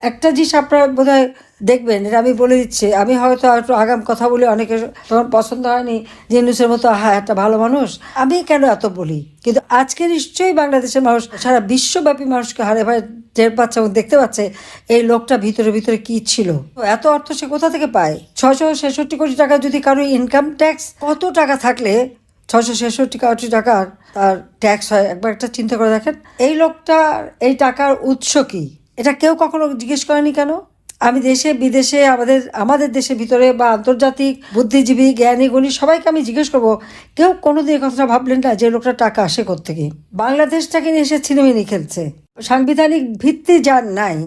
একটা জিনিস আপনারা বোধহয় দেখবেন, এটা আমি বলে দিচ্ছি, আমি হয়তো একটু আগাম কথা বলি, অনেকের তখন পছন্দ হয়নি যে ইউনূসের মতো হ্যাঁ একটা ভালো মানুষ, আমি কেন এত বলি, কিন্তু আজকে নিশ্চয়ই বাংলাদেশের মানুষ সারা বিশ্বব্যাপী মানুষকে হারে ভারে টের পাচ্ছে এবং দেখতে পাচ্ছে এই লোকটা ভিতরে ভিতরে কি ছিল। এত অর্থ সে কোথা থেকে পায়? 666 কোটি টাকা যদি কারো ইনকাম ট্যাক্স, কত টাকা থাকলে 666 কোটি টাকার তার ট্যাক্স হয়? একবার একটা চিন্তা করে দেখেন। এই লোকটার এই টাকার উৎস কি, এটা কেউ কখনো জিজ্ঞেস করেনি কেন? আমি দেশে বিদেশে আমাদের দেশের ভিতরে বা আন্তর্জাতিক বুদ্ধিজীবী জ্ঞানী গুণী সবাইকে আমি জিজ্ঞেস করবো, কেউ কোনোদিন এই কথাটা ভাবলেন না যে লোকটা টাকা আসে কোত্থেকে? বাংলাদেশটাকে নিয়ে এসে ছিনিমিনি খেলছে। সাংবিধানিক ভিত্তি যার নাই,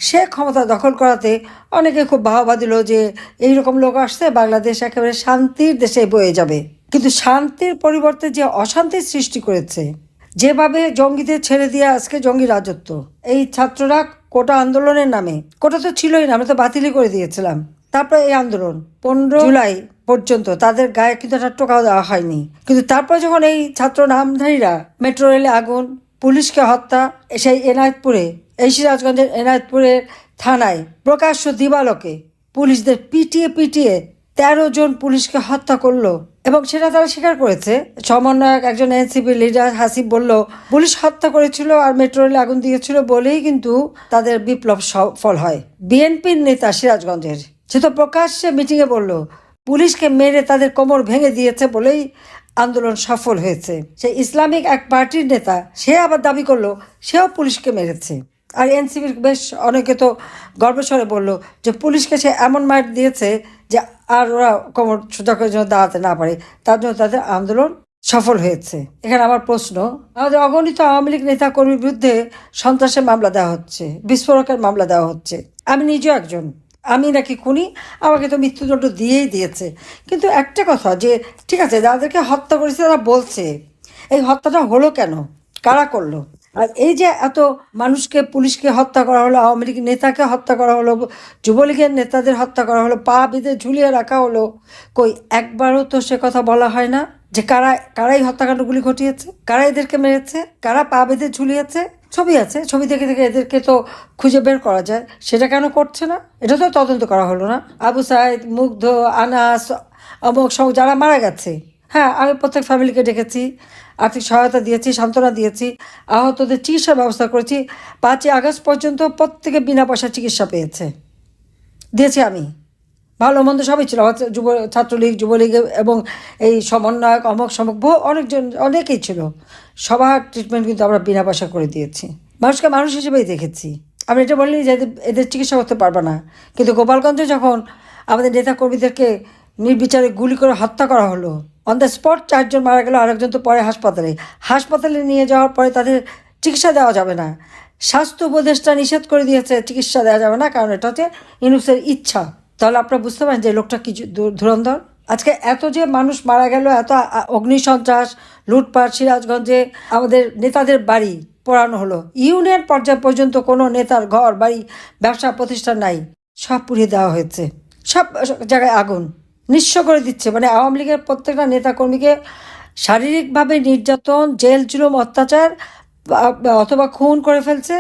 সে ক্ষমতা দখল করাতে অনেকে খুব বাহবা দিল যে এইরকম লোক আসছে, বাংলাদেশ একেবারে শান্তির দেশে বয়ে যাবে। কিন্তু শান্তির পরিবর্তে যে অশান্তির সৃষ্টি করেছে, যেভাবে জঙ্গিদের ছেড়ে দিয়ে আজকে জঙ্গি রাজত্ব, এই ছাত্ররা কোটা আন্দোলনের নামে, কোটা তো ছিলই না, আমরা তো বাতিলই করে দিয়েছিলাম, তারপরে এই আন্দোলন 15 জুলাই পর্যন্ত তাদের গায়ে কিন্তু একটা টোকাও দেওয়া হয়নি। কিন্তু তারপরে যখন এই ছাত্র নামধারীরা মেট্রো রেলে আগুন, পুলিশকে হত্যা, সেই এনায়েতপুরে, এই সিরাজগঞ্জের এনায়েতপুরের থানায় প্রকাশ্য দিবালোকে পুলিশদের পিটিয়ে পিটিয়ে 13 জন পুলিশকে হত্যা করলো, এবং সেটা তারা স্বীকার করেছে। সমন্বয়ক একজন এনসিপি লিডার হাসিব বলল পুলিশ হত্যা করেছিল আর মেট্রো রেলে আগুন দিয়েছিল বলেই কিন্তু তাদের বিপ্লব সফল হয়। বিএনপির নেতা সিরাজগঞ্জের, সে তো প্রকাশ্যে মিটিংয়ে বলল পুলিশকে মেরে তাদের কোমর ভেঙে দিয়েছে বলেই আন্দোলন সফল হয়েছে। সে ইসলামিক এক পার্টির নেতা, সে আবার দাবি করলো সেও পুলিশকে মেরেছে। আর এনসিপির বেশ অনেকে তো গর্বস্বরে বলল যে পুলিশকে সে এমন মার দিয়েছে যে আর ওরা কোমর সোজা করে জন্য দাঁড়াতে না পারে, তার জন্য তাদের আন্দোলন সফল হয়েছে। এখানে আমার প্রশ্ন, আমাদের অগণিত আওয়ামী লীগ নেতা কর্মীর বিরুদ্ধে সন্ত্রাসের মামলা দেওয়া হচ্ছে, বিস্ফোরকের মামলা দেওয়া হচ্ছে। আমি নিজেও একজন, আমি নাকি খুনি, আমাকে তো মৃত্যুদণ্ড দিয়েই দিয়েছে। কিন্তু একটা কথা, যে ঠিক আছে যাদেরকে হত্যা করেছে তারা বলছে, এই হত্যাটা হলো কেন, কারা করলো? আর এই যে এত মানুষকে, পুলিশকে হত্যা করা হলো, আওয়ামী লীগ নেতাকে হত্যা করা হলো, যুবলীগের নেতাদের হত্যা করা হলো, পা বেঁধে ঝুলিয়ে রাখা হলো, কই একবারও তো সে কথা বলা হয় না যে কারাই হত্যাকাণ্ডগুলি ঘটিয়েছে, কারা এদেরকে মেরেছে, কারা পা বেঁধে ঝুলিয়েছে? ছবি আছে, ছবি দেখে দেখে এদেরকে তো খুঁজে বের করা যায়, সেটা কেন করছে না? এটা তো তদন্ত করা হলো না। আবু সাইদ, মুগ্ধ, আনাস, অমুক সব যারা মারা গেছে, হ্যাঁ আমি প্রত্যেক ফ্যামিলিকে ডেকেছি, আর্থিক সহায়তা দিয়েছি, সান্ত্বনা দিয়েছি, আহতদের চিকিৎসার ব্যবস্থা করেছি। 5ই আগস্ট পর্যন্ত প্রত্যেকে বিনা পয়সা চিকিৎসা পেয়েছে, দিয়েছি আমি। ভালো মন্দ সবই ছিল, ছাত্রলীগ, যুবলীগ এবং এই সমন্বয়ক অমক সমক বহু অনেকেই ছিল, সবার ট্রিটমেন্ট কিন্তু আমরা বিনা পয়সা করে দিয়েছি। মানুষকে মানুষ হিসেবেই দেখেছি। আমি এটা বলিনি যে এদের চিকিৎসা করতে পারবে না, কিন্তু গোপালগঞ্জে যখন আমাদের নেতাকর্মীদেরকে নির্বিচারে গুলি করে হত্যা করা হলো, অন দ্য স্পট 4 জন মারা গেল, আরেকজন তো পরে হাসপাতালে নিয়ে যাওয়ার পরে তাদের চিকিৎসা দেওয়া যাবে না, স্বাস্থ্য উপদেষ্টা নিষেধ করে দিয়েছে চিকিৎসা দেওয়া যাবে না, কারণ এটা হচ্ছে ইউনূসের ইচ্ছা। তাহলে আপনারা বুঝতে পারেন যে লোকটা কি ধুরন্ধর। আজকে এত যে মানুষ মারা গেল, এত অগ্নিসন্ত্রাস, লুটপাট, সিরাজগঞ্জে আমাদের নেতাদের বাড়ি পোড়ানো হলো, ইউনিয়ন পর্যায় পর্যন্ত কোনো নেতার ঘর বাড়ি ব্যবসা প্রতিষ্ঠান নাই, সব পুড়িয়ে দেওয়া হয়েছে, সব জায়গায় আগুন নিঃস্ব করে দিচ্ছে। মানে আওয়ামী লীগের প্রত্যেকটা নেতাকর্মীকে শারীরিকভাবে নির্যাতন, জেল জুলুম, অত্যাচার অথবা খুন করে ফেলছে,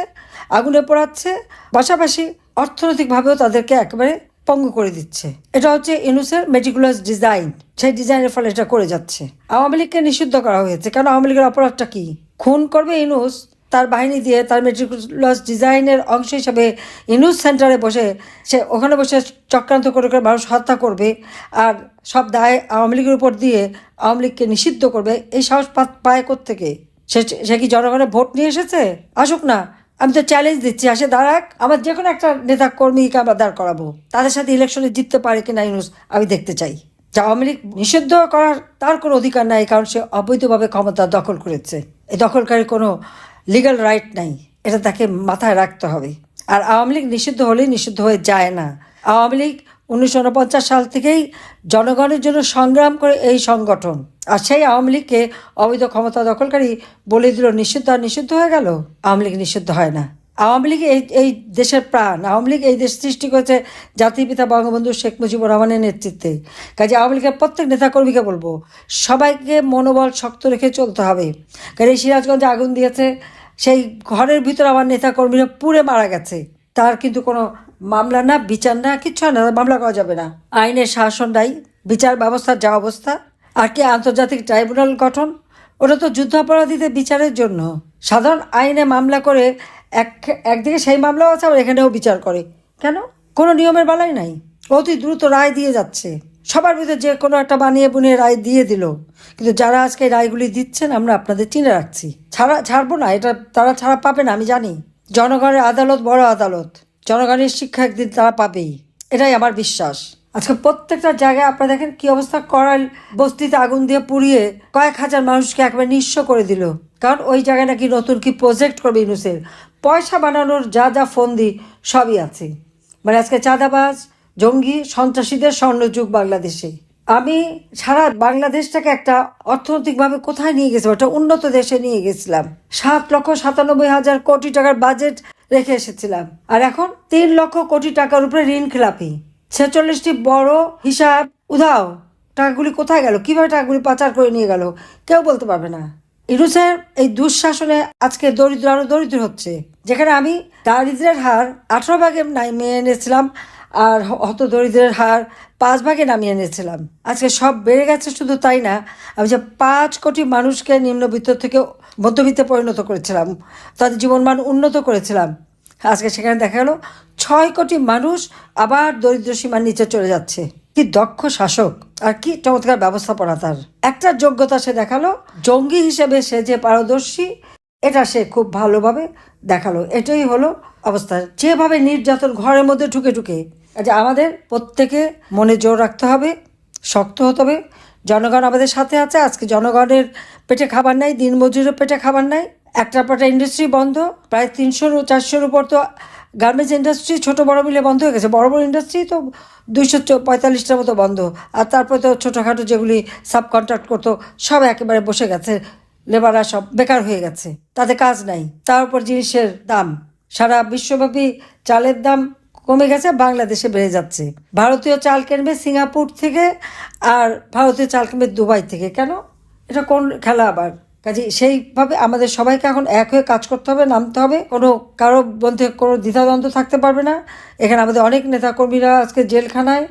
আগুনে পোড়াচ্ছে, পাশাপাশি অর্থনৈতিকভাবেও তাদেরকে একেবারে পঙ্গু করে দিচ্ছে। এটা হচ্ছে ইউনূসের মেটিকুলাস ডিজাইন, সেই ডিজাইনের ফলে এটা করে যাচ্ছে। আওয়ামী লীগকে নিষিদ্ধ করা হয়েছে কেন? আওয়ামী লীগের অপরাধটা কি? খুন করবে ইউনূস, তার বাহিনী দিয়ে তার মেটিকুলাস ডিজাইনের অংশ হিসাবে ইউনূস সেন্টারে বসে সে ওখানে বসে চক্রান্ত করে করে মানুষ হত্যা করবে, আর সব দায় আওয়ামী লীগের উপর দিয়ে আওয়ামী লীগকে নিষিদ্ধ করবে। এই সাহস পায় কোত্থেকে? সে কি জনগণের ভোট নিয়ে এসেছে? আসুক না, আমি তো চ্যালেঞ্জ দিচ্ছি, আসে দাঁড়াক, আমার যে কোনো একটা নেতা কর্মীকে আমরা দাঁড় করাবো, তাদের সাথে ইলেকশনে জিততে পারে কিনা ইউনূস আমি দেখতে চাই। যা আওয়ামী লীগ নিষিদ্ধ করার তার কোনো অধিকার নাই, কারণ সে অবৈধভাবে ক্ষমতা দখল করেছে। এই দখলকারী কোনো লিগ্যাল রাইট নাই, এটা তাকে মাথায় রাখতে হবে। আর আওয়ামী লীগ নিষিদ্ধ হলেই নিষিদ্ধ হয়ে যায় না। আওয়ামী লীগ 1949 সাল থেকেই জনগণের জন্য সংগ্রাম করে এই সংগঠন, আর সেই আওয়ামী লীগকে অবৈধ ক্ষমতা দখলকারী বলে দিল নিষিদ্ধ, আর নিষিদ্ধ হয়ে গেল। আওয়ামী লীগ নিষিদ্ধ হয় না। আওয়ামী লীগ এই দেশের প্রাণ। আওয়ামী লীগ এই দেশ সৃষ্টি করেছে জাতির পিতা বঙ্গবন্ধু শেখ মুজিবুর রহমানের নেতৃত্বে। কাজে আওয়ামী লীগের প্রত্যেক নেতাকর্মীকে বলবো, সবাইকে মনোবল শক্ত রেখে চলতে হবে। কারণ এই সিরাজগঞ্জে আগুন দিয়েছে, সেই ঘরের ভিতরে আমার নেতাকর্মীরা পুড়ে মারা গেছে, তার কিন্তু কোনো মামলা না, বিচার না, কিচ্ছু হয় না, মামলা করা যাবে না। আইনের শাসন নাই, বিচার ব্যবস্থার যা অবস্থা। আর কি আন্তর্জাতিক ট্রাইব্যুনাল গঠন, ওটা তো যুদ্ধাপরাধীদের বিচারের জন্য। সাধারণ আইনে মামলা করে একদিকে সেই মামলাও আছে, আবার এখানেও বিচার করে। কেন? কোনো নিয়মের বালাই নাই, অতি দ্রুত রায় দিয়ে যাচ্ছে। সবার ভিতরে যে কোনো একটা বানিয়ে বুনিয়ে রায় দিয়ে দিল। কিন্তু যারা আজকে রায়গুলি দিচ্ছেন আমরা আপনাদের চিনে রাখছি, ছাড়বো না, এটা তারা ছাড়া পাবে না, আমি জানি। জনগণের আদালত বড় আদালত, জনগণের শিক্ষা একদিন তারা পাবেই, এটাই আমার বিশ্বাস। আজকে প্রত্যেকটা জায়গায় আপনারা দেখেন কি অবস্থা, করাল বস্তিতে আগুন দিয়ে পুড়িয়ে কয়েক হাজার মানুষকে একবার নিঃস্ব করে দিল। কারণ ওই জায়গায় নাকি নতুন কি প্রজেক্ট করবে ইউনূসের, পয়সা বানানোর যা যা ফন্দি সবই আছে। মানে আজকে চাঁদাবাজ, জঙ্গি, সন্ত্রাসীদের স্বর্ণযুগ বাংলাদেশে। আমি সারা বাংলাদেশটাকে একটা অর্থনৈতিকভাবে কোথায় নিয়ে গেছিলাম, একটা উন্নত দেশে নিয়ে গেছিলাম। 7,97,000 কোটি টাকার বাজেট রেখে এসেছিলাম, আর এখন 3 লক্ষ কোটি টাকার উপরে ঋণ খেলাপি। 46টি বড় হিসাব উধাও। টাকাগুলি কোথায় গেল, কিভাবে টাকাগুলি পাচার করে নিয়ে গেল, কেউ বলতে পারবে না। ইউনূসের এই দুঃশাসনে আজকে দরিদ্র আরো দরিদ্র হচ্ছে। যেখানে আমি দারিদ্রের হার 18 ভাগে নামিয়ে এনেছিলাম, আর হত দরিদ্রের হার 5 ভাগে নামিয়ে এনেছিলাম, আজকে সব বেড়ে গেছে। শুধু তাই না, আমি যে 5 কোটি মানুষকে নিম্নবিত্ত থেকে মধ্যবিত্তে পরিণত করেছিলাম, তাদের জীবনমান উন্নত করেছিলাম, আজকে সেখানে দেখা গেল 6 কোটি মানুষ আবার দরিদ্র সীমার নিচে চলে যাচ্ছে। কি দক্ষ শাসক, আর কি চমৎকার ব্যবস্থাপনা তার। একটা যোগ্যতা সে দেখালো, জঙ্গি হিসেবে সে যে পারদর্শী এটা সে খুব ভালোভাবে দেখালো। এটাই হলো অবস্থা। যেভাবে নির্যাতন ঘরের মধ্যে ঢুকে ঢুকে, আমাদের প্রত্যেকে মনে জোর রাখতে হবে, শক্ত হতে হবে। জনগণ আমাদের সাথে আছে। আজকে জনগণের পেটে খাবার নাই, দিনমজুরের পেটে খাবার নাই। একটা ইন্ডাস্ট্রি বন্ধ, প্রায় 300-400-র উপর তো গার্মেন্টস ইন্ডাস্ট্রি ছোট বড় মিলে বন্ধ হয়ে গেছে। বড় বড় ইন্ডাস্ট্রি তো 245টার মতো বন্ধ, আর তারপরে তো ছোটোখাটো যেগুলি সাব কন্ট্রাক্ট করতো সব একেবারে বসে গেছে, লেবাররা সব বেকার হয়ে গেছে, তাদের কাজ নাই। তার উপর জিনিসের দাম, সারা বিশ্বব্যাপী চালের দাম কমে গেছে, বাংলাদেশে বেড়ে যাচ্ছে। ভারতীয় চাল কিনবে সিঙ্গাপুর থেকে, আর ভারতীয় চাল কিনবে দুবাই থেকে। কেন? এটা কোন খেলা আবার? কাজে সেইভাবে আমাদের সবাইকে এখন এক হয়ে কাজ করতে হবে, নামতে হবে। কারো মধ্যে কোনো দ্বিধাদ্বন্দ্ব থাকতে পারবে না। এখানে আমাদের অনেক নেতাকর্মীরা আজকে জেলখানায়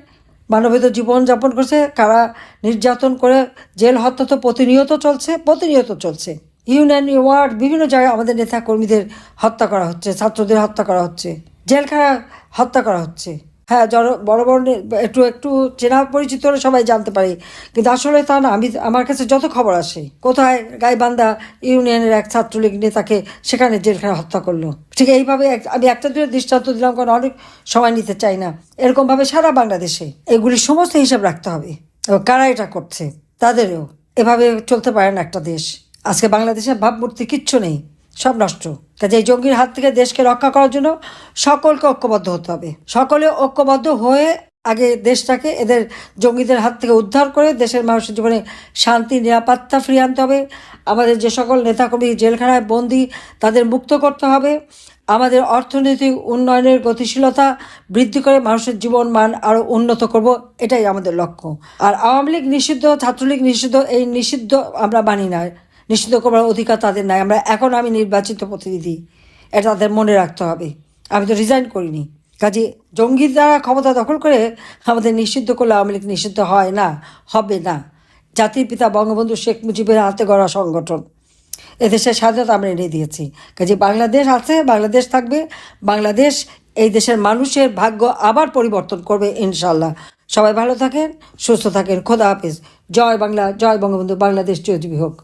মানবেতর জীবনযাপন করছে, কারা নির্যাতন করে, জেল হত্যা তো প্রতিনিয়ত চলছে। ইউনিয়ন, ওয়ার্ড, বিভিন্ন জায়গায় আমাদের নেতাকর্মীদের হত্যা করা হচ্ছে, ছাত্রদের হত্যা করা হচ্ছে, জেলখানা হত্যা করা হচ্ছে। হ্যাঁ, বড় বড় একটু চেনা পরিচিত হলে সবাই জানতে পারি, কিন্তু আসলে তা না। আমার কাছে যত খবর আসে, কোথায় গাইবান্ধা ইউনিয়নের এক ছাত্রলীগ নেতাকে সেখানে জেলখানা হত্যা করলো। ঠিক এইভাবে আমি একটা দুটো দৃষ্টান্ত দিলাম, কারণ অনেক সময় নিতে চাই না। এরকমভাবে সারা বাংলাদেশে এগুলির সমস্ত হিসাব রাখতে হবে, এবং কারা এটা করছে তাদেরও। এভাবে চলতে পারে না একটা দেশ। আজকে বাংলাদেশের ভাবমূর্তি কিচ্ছু নেই, সব নষ্ট। কাজে এই জঙ্গির হাত থেকে দেশকে রক্ষা করার জন্য সকলকে ঐক্যবদ্ধ হতে হবে। সকলে ঐক্যবদ্ধ হয়ে আগে দেশটাকে এদের জঙ্গিদের হাত থেকে উদ্ধার করে দেশের মানুষের জীবনে শান্তি, নিরাপত্তা ফিরিয়ে আনতে হবে। আমাদের যে সকল নেতাকর্মী জেলখানায় বন্দী, তাদের মুক্ত করতে হবে। আমাদের অর্থনৈতিক উন্নয়নের গতিশীলতা বৃদ্ধি করে মানুষের জীবন মান আরও উন্নত করব, এটাই আমাদের লক্ষ্য। আর আওয়ামী লীগ নিষিদ্ধ, ছাত্রলীগ নিষিদ্ধ, এই নিষিদ্ধ আমরা মানি না। নিষিদ্ধ করার অধিকার তাদের নাই। আমি নির্বাচিত প্রতিনিধি, এটা তাদের মনে রাখতে হবে। আমি তো রিজাইন করিনি। কাজে জঙ্গি দ্বারা ক্ষমতা দখল করে আমাদের নিষিদ্ধ করলে আওয়ামী লীগ নিষিদ্ধ হয় না, হবে না। জাতির পিতা বঙ্গবন্ধু শেখ মুজিবের হাতে গড়া সংগঠন, এদেশের স্বাধীনতা আমরা এনে দিয়েছি। কাজে বাংলাদেশ আছে, বাংলাদেশ থাকবে। বাংলাদেশ এই দেশের মানুষের ভাগ্য আবার পরিবর্তন করবে ইনশাল্লাহ। সবাই ভালো থাকেন, সুস্থ থাকেন। খোদা হাফেজ। জয় বাংলা, জয় বঙ্গবন্ধু। বাংলাদেশ চিরজীবী হোক।